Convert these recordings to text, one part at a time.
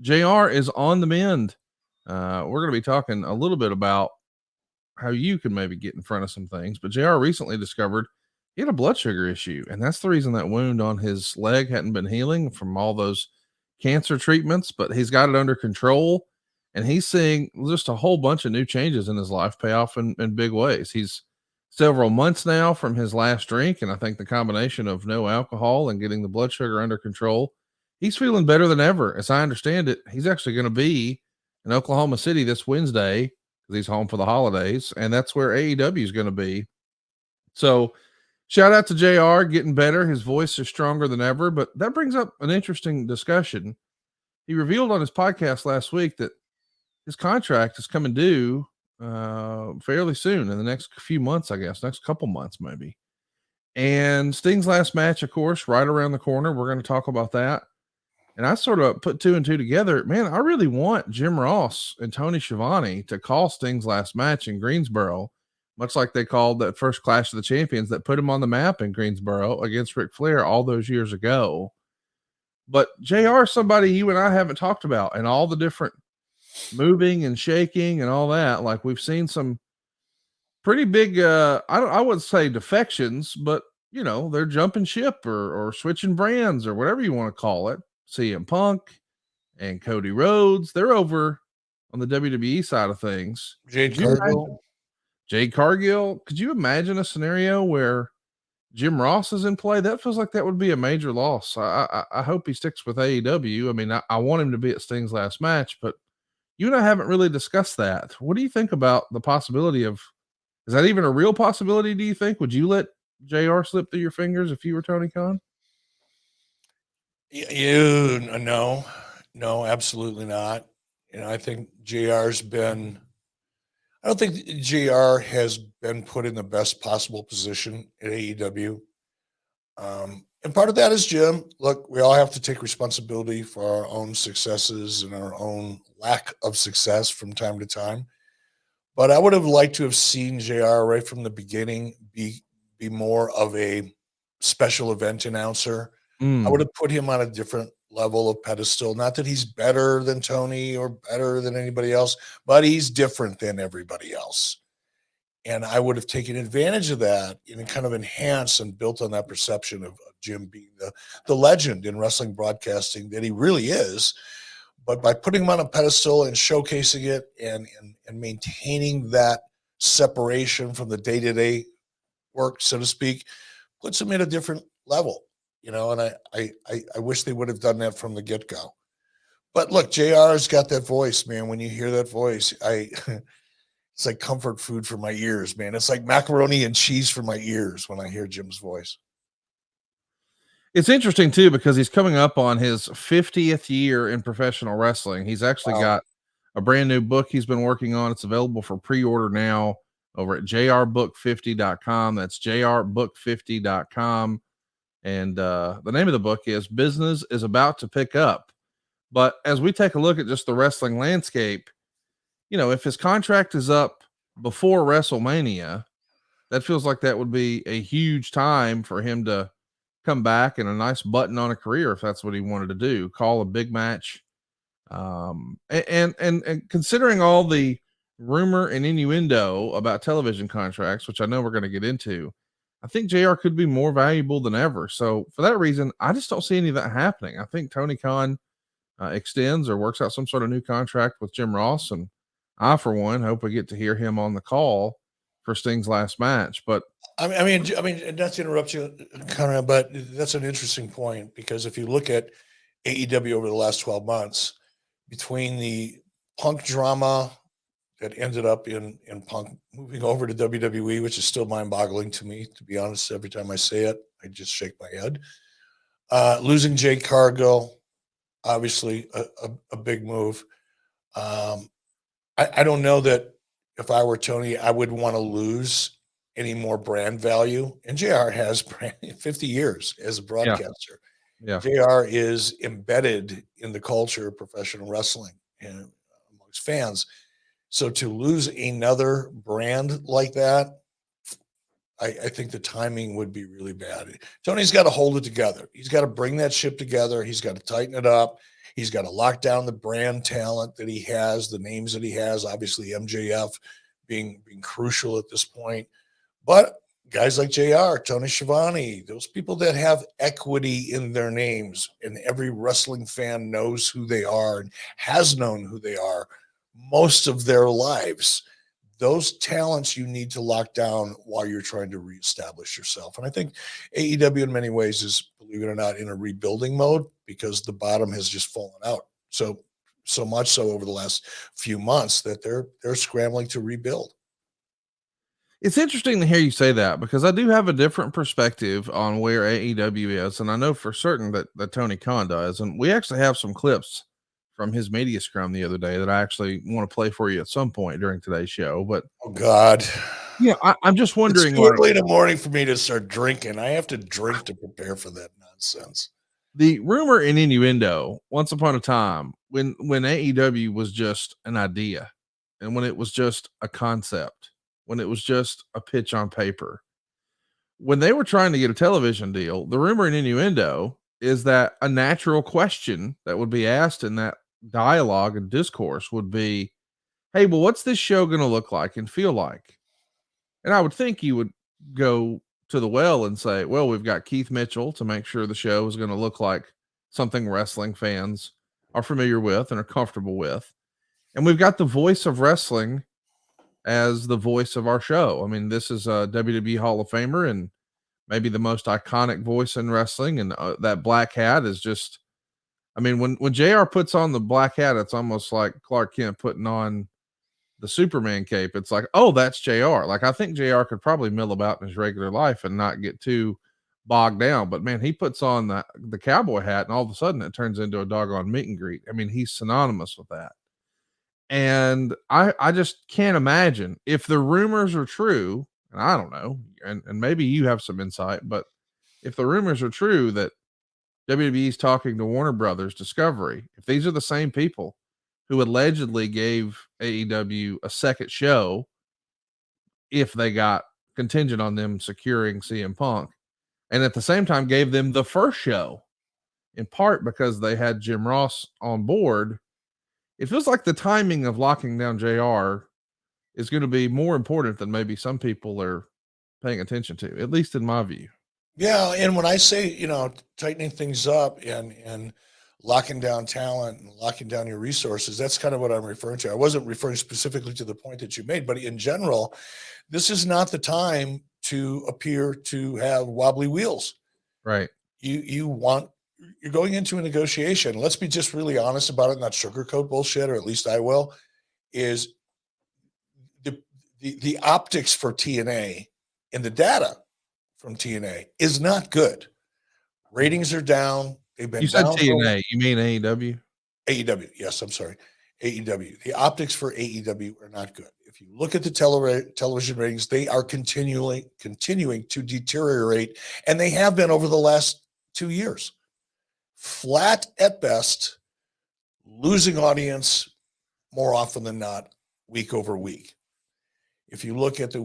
JR is on the mend. We're going to be talking a little bit about how you can maybe get in front of some things. But JR recently discovered he had a blood sugar issue, and that's the reason that wound on his leg hadn't been healing from all those cancer treatments. But he's got it under control, and he's seeing just a whole bunch of new changes in his life pay off in big ways. He's several months now from his last drink, and I think the combination of no alcohol and getting the blood sugar under control, he's feeling better than ever. As I understand it, he's actually going to be in Oklahoma City this Wednesday, he's home for the holidays, and that's where AEW is going to be. So shout out to JR getting better. His voice is stronger than ever, but that brings up an interesting discussion. He revealed on his podcast last week that his contract is coming due fairly soon in the next few months, I guess, next couple months, maybe. And Sting's last match, of course, right around the corner. We're going to talk about that. And I sort of put two and two together. Man, I really want Jim Ross and Tony Schiavone to call Sting's last match in Greensboro, much like they called that first Clash of the Champions that put him on the map in Greensboro against Ric Flair all those years ago. But JR is somebody you and I haven't talked about, and all the different moving and shaking and all that. Like, we've seen some pretty big, I would say defections, but you know, they're jumping ship or switching brands or whatever you want to call it. CM Punk and Cody Rhodes, they're over on the WWE side of things. Jade Cargill. Could you imagine a scenario where Jim Ross is in play? That feels like that would be a major loss. I hope he sticks with AEW. I mean, I want him to be at Sting's last match, but you and I haven't really discussed that. What do you think about the possibility of, is that even a real possibility, do you think? Would you let JR slip through your fingers if you were Tony Khan? No, absolutely not. I think I don't think JR has been put in the best possible position at AEW. And part of that is Jim. Look, we all have to take responsibility for our own successes and our own lack of success from time to time. But I would have liked to have seen JR right from the beginning be more of a special event announcer. I would have put him on a different level of pedestal. Not that he's better than Tony or better than anybody else, but he's different than everybody else. And I would have taken advantage of that and kind of enhanced and built on that perception of Jim being the legend in wrestling broadcasting that he really is. But by putting him on a pedestal and showcasing it and maintaining that separation from the day-to-day work, so to speak, puts him at a different level. And I wish they would have done that from the get-go. But look, JR's got that voice, man. When you hear that voice, it's like comfort food for my ears, man. It's like macaroni and cheese for my ears when I hear Jim's voice. It's interesting too, because he's coming up on his 50th year in professional wrestling. He's actually got a brand new book he's been working on. It's available for pre-order now over at jrbook50.com. That's jrbook50.com. And the name of the book is Business is About to Pick Up. But as we take a look at just the wrestling landscape, if his contract is up before WrestleMania, that feels like that would be a huge time for him to come back and a nice button on a career if that's what he wanted to do. Call a big match. And considering all the rumor and innuendo about television contracts, which I know we're going to get into, I think JR could be more valuable than ever. So for that reason, I just don't see any of that happening. I think Tony Khan extends or works out some sort of new contract with Jim Ross. And I, for one, hope we get to hear him on the call for Sting's last match. But I mean, not to interrupt you, Conrad, but that's an interesting point, because if you look at AEW over the last 12 months, between the Punk drama that ended up in Punk moving over to WWE, which is still mind-boggling to me, to be honest. Every time I say it, I just shake my head. Losing Jade Cargill, obviously a big move. I don't know that if I were Tony, I would want to lose any more brand value. And JR has 50 years as a broadcaster. Yeah. JR is embedded in the culture of professional wrestling and amongst fans. So to lose another brand like that, I think the timing would be really bad. Tony's got to hold it together. He's got to bring that ship together. He's got to tighten it up. He's got to lock down the brand talent that he has, the names that he has. Obviously, MJF being crucial at this point, but guys like JR, Tony Schiavone, those people that have equity in their names, and every wrestling fan knows who they are and has known who they are most of their lives. Those talents you need to lock down while you're trying to reestablish yourself. And I think AEW in many ways is, believe it or not, in a rebuilding mode because the bottom has just fallen out. So much so over the last few months that they're scrambling to rebuild. It's interesting to hear you say that because I do have a different perspective on where AEW is, and I know for certain that Tony Khan does. And we actually have some clips from his media scrum the other day that I actually want to play for you at some point during today's show. But oh God, yeah, I'm just wondering, it's too early in the morning for me to start drinking. I have to drink to prepare for that nonsense. The rumor and innuendo once upon a time when AEW was just an idea and when it was just a concept, when it was just a pitch on paper, when they were trying to get a television deal, the rumor and innuendo is that a natural question that would be asked in that dialogue and discourse would be, hey, well, what's this show going to look like and feel like? And I would think you would go to the well and say, well, we've got Keith Mitchell to make sure the show is going to look like something wrestling fans are familiar with and are comfortable with. And we've got the voice of wrestling as the voice of our show. I mean, this is a WWE Hall of Famer and maybe the most iconic voice in wrestling. And that black hat is just, I mean, when JR puts on the black hat, it's almost like Clark Kent putting on the Superman cape. It's like, oh, that's JR. Like, I think JR could probably mill about in his regular life and not get too bogged down. But man, he puts on the cowboy hat and all of a sudden it turns into a doggone meet and greet. I mean, he's synonymous with that. And I just can't imagine if the rumors are true, and I don't know, and maybe you have some insight, but if the rumors are true that WWE is talking to Warner Brothers Discovery, if these are the same people who allegedly gave AEW a second show if they got contingent on them securing CM Punk, and at the same time gave them the first show in part because they had Jim Ross on board, it feels like the timing of locking down JR is going to be more important than maybe some people are paying attention to, at least in my view. Yeah, and when I say, tightening things up and locking down talent and locking down your resources, that's kind of what I'm referring to. I wasn't referring specifically to the point that you made, but in general, this is not the time to appear to have wobbly wheels. Right. You're going into a negotiation. Let's be just really honest about it, not sugarcoat bullshit, or at least I will, is the optics for TNA and the data from TNA is not good. Ratings are down. They've been You said down. TNA, you mean AEW? AEW. Yes, I'm sorry. AEW. The optics for AEW are not good. If you look at the television ratings, they are continuing to deteriorate, and they have been over the last 2 years. Flat at best, losing audience more often than not, week over week. If you look at the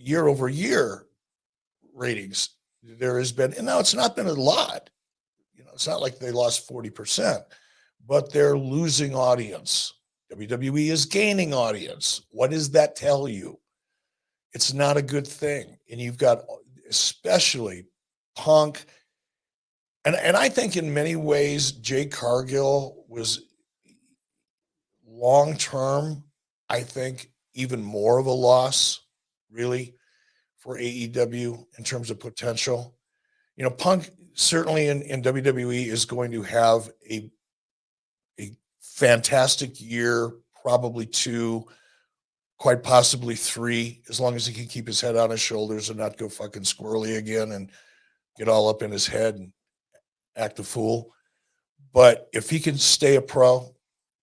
year over year ratings, there has been, and now it's not been a lot. It's not like they lost 40%, but they're losing audience. WWE is gaining audience. What does that tell you? It's not a good thing. And you've got especially Punk. And I think in many ways, Jay Cargill was long-term, I think, even more of a loss, really, for AEW in terms of potential. Punk certainly in WWE is going to have a fantastic year, probably 2, quite possibly 3, as long as he can keep his head on his shoulders and not go fucking squirrely again and get all up in his head and act a fool. But if he can stay a pro,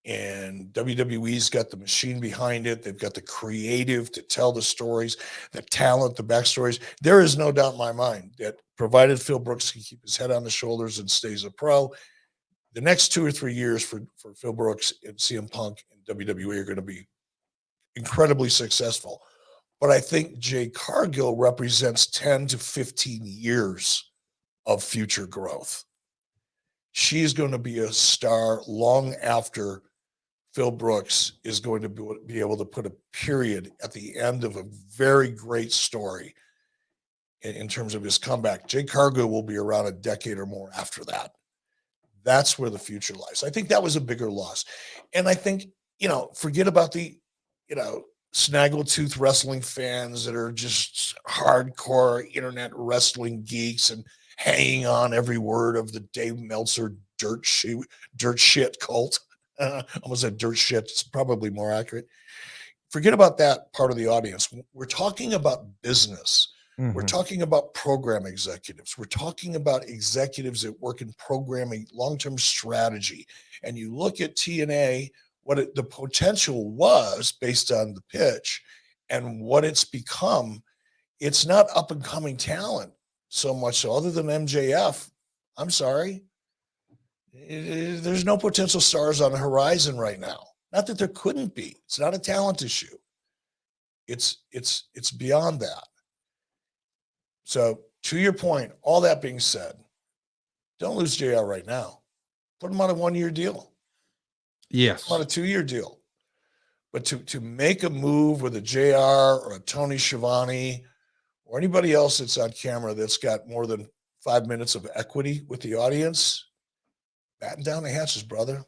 and WWE's got the machine behind it, they've got the creative to tell the stories, the talent, the backstories, there is no doubt in my mind that provided Phil Brooks can keep his head on his shoulders and stays a pro, the next 2 or 3 years for Phil Brooks and CM Punk and WWE are going to be incredibly successful. But I think Jay Cargill represents 10 to 15 years of future growth. she is going to be a star long after Phil Brooks is going to be able to put a period at the end of a very great story in terms of his comeback. Jay Cargill will be around a decade or more after that. That's where the future lies. I think that was a bigger loss. And I think, forget about the, snaggletooth wrestling fans that are just hardcore internet wrestling geeks and hanging on every word of the Dave Meltzer dirt shit cult. Almost said dirt shit. It's probably more accurate. Forget about that part of the audience. We're talking about business. Mm-hmm. We're talking about program executives. We're talking about executives that work in programming, long-term strategy. And you look at TNA, what the potential was based on the pitch and what it's become. It's not up and coming talent so much so, other than MJF. I'm sorry. There's no potential stars on the horizon right now. Not that there couldn't be. It's not a talent issue. It's beyond that. So to your point, all that being said, don't lose JR right now. Put him on a 1-year deal. Yes. Put him on a 2-year deal. But to make a move with a JR or a Tony Schiavone or anybody else that's on camera that's got more than 5 minutes of equity with the audience, batten down the hatches, brother.